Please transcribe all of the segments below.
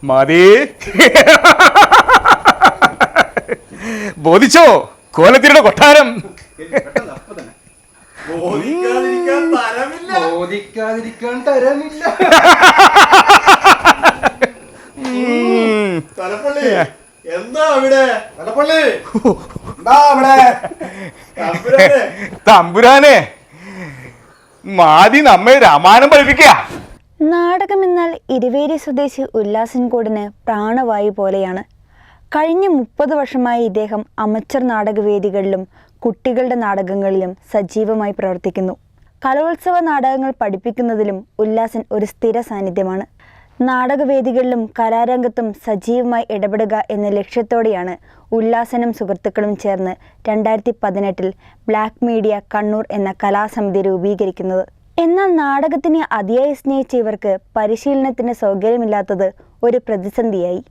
മതി. ബോധിച്ചോ കോലത്തിരുടെ കൊട്ടാരം? ബോധിക്കാതിരിക്കാൻ തരമില്ല. തലപ്പള്ളി എന്താ അവിടെ? തലപ്പള്ളി തമ്പുരാനെ, മാതി നമ്മെ രാമായണം പഠിപ്പിക്കുക. നാടകമെന്നാൽ ഇരുവേരി സ്വദേശി ഉല്ലാസൻകോടിന് പ്രാണവായു പോലെയാണ്. കഴിഞ്ഞ 30 വർഷമായി ഇദ്ദേഹം അമച്ചർ നാടകവേദികളിലും കുട്ടികളുടെ നാടകങ്ങളിലും സജീവമായി പ്രവർത്തിക്കുന്നു. കലോത്സവ നാടകങ്ങൾ പഠിപ്പിക്കുന്നതിലും ഉല്ലാസൻ ഒരു സ്ഥിര സാന്നിധ്യമാണ്. നാടകവേദികളിലും കലാരംഗത്തും സജീവമായി ഇടപെടുക എന്ന ലക്ഷ്യത്തോടെയാണ് ഉല്ലാസനും സുഹൃത്തുക്കളും ചേർന്ന് 2018 ബ്ലാക്ക് മീഡിയ കണ്ണൂർ എന്ന കലാസമിതി രൂപീകരിക്കുന്നത്. എന്നാൽ നാടകത്തിനെ അതിയായി സ്നേഹിച്ച ഇവർക്ക് പരിശീലനത്തിന് സൗകര്യമില്ലാത്തത് ഒരു പ്രതിസന്ധിയായി.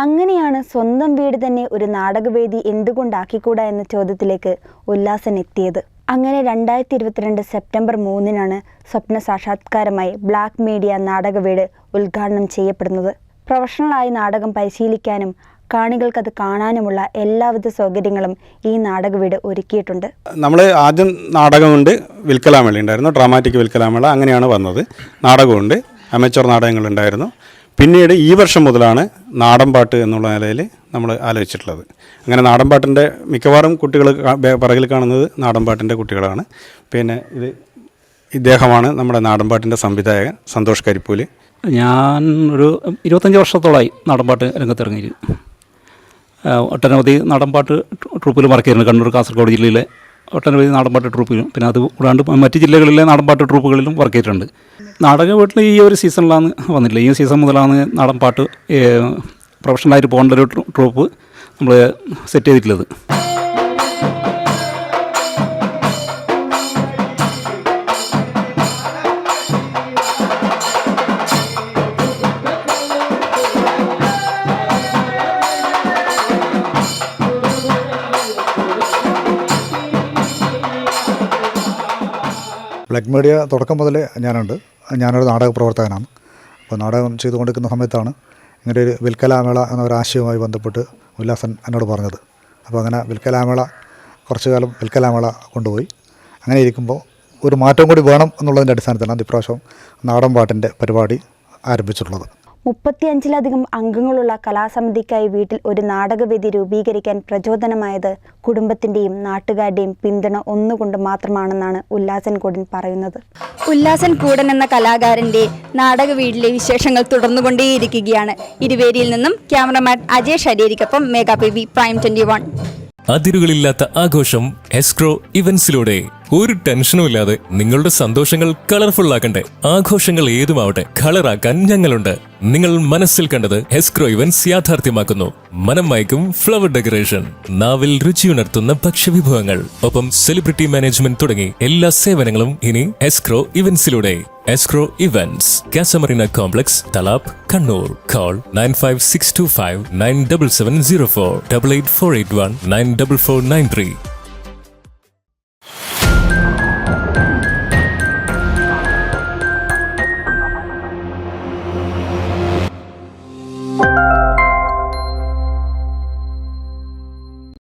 അങ്ങനെയാണ് സ്വന്തം വീട് തന്നെ ഒരു നാടകവേദി എന്തുകൊണ്ടാക്കിക്കൂടാ എന്ന ചോദ്യത്തിലേക്ക് ഉല്ലാസൻ എത്തിയത്. അങ്ങനെ 2022 സെപ്റ്റംബർ 3 സ്വപ്ന സാക്ഷാത്കാരമായി ബ്ലാക്ക് മീഡിയ നാടകവീട് ഉദ്ഘാടനം ചെയ്യപ്പെടുന്നത്. പ്രൊഫഷണലായി നാടകം പരിശീലിക്കാനും കാണികൾക്കത് കാണാനുമുള്ള എല്ലാവിധ സൗകര്യങ്ങളും ഈ നാടകവീട് ഒരുക്കിയിട്ടുണ്ട്. നമ്മൾ ആദ്യം നാടകമുണ്ട്, വിൽക്കലാമേള ഉണ്ടായിരുന്നു, ഡ്രാമാറ്റിക് വിൽക്കലാമേള, അങ്ങനെയാണ് വന്നത്. നാടകമുണ്ട്, അമേച്ചർ നാടകങ്ങളുണ്ടായിരുന്നു. പിന്നീട് ഈ വർഷം മുതലാണ് നാടൻപാട്ട് എന്നുള്ള നിലയിൽ നമ്മൾ ആലോചിച്ചിട്ടുള്ളത്. അങ്ങനെ നാടൻപാട്ടിൻ്റെ മിക്കവാറും കുട്ടികൾ പിറകിൽ കാണുന്നത് നാടൻപാട്ടിൻ്റെ കുട്ടികളാണ്. പിന്നെ ഇദ്ദേഹമാണ് നമ്മുടെ നാടൻപാട്ടിൻ്റെ സംവിധായകൻ സന്തോഷ് കരിപ്പൂല്. ഞാൻ ഒരു 25 വർഷത്തോളമായി നാടൻപാട്ട് രംഗത്തിറങ്ങിയിട്ട്. ഒട്ടനവധി നാടൻപാട്ട് ട്രൂപ്പിൽ വർക്ക് ചെയ്യുന്നുണ്ട്. കണ്ണൂർ, കാസർഗോഡ് ജില്ലയിലെ ഒട്ടനവധി നാടൻപാട്ട് ട്രൂപ്പിലും പിന്നെ അത് കൂടാണ്ട് മറ്റ് ജില്ലകളിലെ നാടൻപാട്ട് ട്രൂപ്പുകളിലും വർക്ക് ചെയ്തിട്ടുണ്ട്. നാടക വീട്ടിൽ ഈ ഒരു സീസണിലാണ് വന്നിട്ടില്ല. ഈ സീസൺ മുതലാണ് നാടൻപാട്ട് പ്രൊഫഷണലായിട്ട് പോകേണ്ട ഒരു ട്രൂപ്പ് നമ്മൾ സെറ്റ് ചെയ്തിട്ടുള്ളത്. ബ്ലാക്ക് മീഡിയ തുടക്കം മുതലേ ഞാനൊരു നാടക പ്രവർത്തകനാണ്. അപ്പോൾ നാടകം ചെയ്തുകൊണ്ടിരിക്കുന്ന സമയത്താണ് ഇങ്ങനെ ഒരു വിൽക്കലാമേള എന്ന ഒരാശയവുമായി ബന്ധപ്പെട്ട് ഉല്ലാസൻ എന്നോട് പറഞ്ഞത്. അപ്പോൾ അങ്ങനെ വിൽക്കലാമേള കുറച്ചു കാലം വിൽക്കലാമേള കൊണ്ടുപോയി. അങ്ങനെ ഇരിക്കുമ്പോൾ ഒരു മാറ്റം കൂടി വേണം എന്നുള്ളതിൻ്റെ അടിസ്ഥാനത്തിലാണ് ഇപ്രാവശ്യം നാടൻ പാട്ടിൻ്റെ പരിപാടി ആരംഭിച്ചിട്ടുള്ളത്. 35ലധികം അംഗങ്ങളുള്ള കലാസമിതിക്കായി വീട്ടിൽ ഒരു നാടകവേദി രൂപീകരിക്കാൻ പ്രചോദനമായത് കുടുംബത്തിൻ്റെയും നാട്ടുകാരുടെയും പിന്തുണ ഒന്നുകൊണ്ട് മാത്രമാണെന്നാണ് ഉല്ലാസൻ കൂടൻ പറയുന്നത്. ഉല്ലാസൻ കൂടൻ എന്ന കലാകാരൻ്റെ നാടകവീടിലെ വിശേഷങ്ങൾ തുടർന്നുകൊണ്ടേയിരിക്കുകയാണ്. ഇരുവേരിയിൽ നിന്നും ക്യാമറമാൻ അജേഷ് അരിയരിക്കൊപ്പം മേഘാ പി പ്രൈം 21. അതിരുകളില്ലാത്ത ആഘോഷം എസ്ക്രോ ഇവന്റ്സിലൂടെ. ഒരു ടെൻഷനും ഇല്ലാതെ നിങ്ങളുടെ സന്തോഷങ്ങൾ കളർഫുൾ ആക്കണ്ടേ? ആഘോഷങ്ങൾ ഏതുമാവട്ടെ, കളറാക്കാൻ ഞങ്ങളുണ്ട്. നിങ്ങൾ മനസ്സിൽ കണ്ടത് എസ്ക്രോ ഇവന്റ്സ് യാഥാർത്ഥ്യമാക്കുന്നു. മനം മയക്കും ഫ്ലവർ ഡെക്കറേഷൻ, നാവിൽ രുചിയുണർത്തുന്ന ഭക്ഷ്യവിഭവങ്ങൾ, ഒപ്പം സെലിബ്രിറ്റി മാനേജ്മെന്റ് തുടങ്ങി എല്ലാ സേവനങ്ങളും ഇനി എസ്ക്രോ ഇവന്റ്സിലൂടെ. Escrow events, Casamarina complex, Thalap, Kannur. Call 9562597704 8848194493.